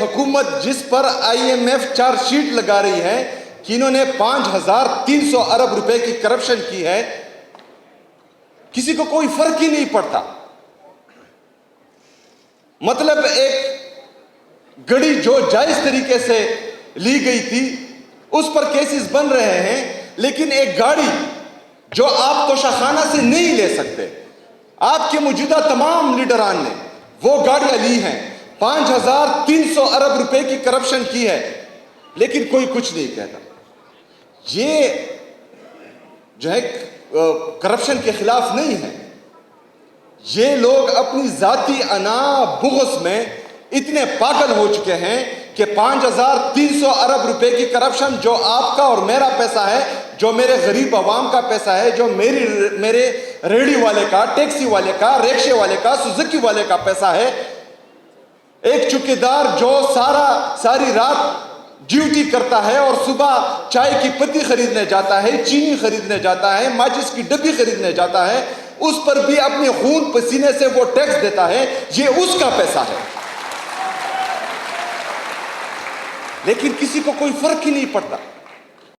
حکومت جس پر IMF charge sheet لگا رہی ہے کہ انہوں نے 5300 ارب روپے کی کرپشن کی ہے، کسی کو کوئی فرق ہی نہیں پڑتا۔ مطلب ایک گڑی جو جائز طریقے سے لی گئی تھی اس پر کیسز بن رہے ہیں، لیکن ایک گاڑی جو آپ توشاخانہ سے نہیں لے سکتے، آپ کے موجودہ تمام لیڈران نے وہ گاڑیاں لی ہیں، 5300 ارب روپے کی کرپشن کی ہے، لیکن کوئی کچھ نہیں کہتا۔ یہ جو ہے کرپشن کے خلاف نہیں ہے، یہ لوگ اپنی ذاتی انا بغض میں اتنے پاگل ہو چکے ہیں کہ 5300 ارب روپے کی کرپشن جو آپ کا اور میرا پیسہ ہے، جو میرے غریب عوام کا پیسہ ہے، جو میرے ریڑھی والے کا، ٹیکسی والے کا، رکشے والے کا، سوزوکی والے کا پیسہ ہے۔ ایک چوکیدار جو ساری رات ڈیوٹی کرتا ہے اور صبح چائے کی پتی خریدنے جاتا ہے، چینی خریدنے جاتا ہے، ماچس کی ڈبی خریدنے جاتا ہے، اس پر بھی اپنے خون پسینے سے وہ ٹیکس دیتا ہے، یہ اس کا پیسہ ہے، لیکن کسی کو کوئی فرق ہی نہیں پڑتا۔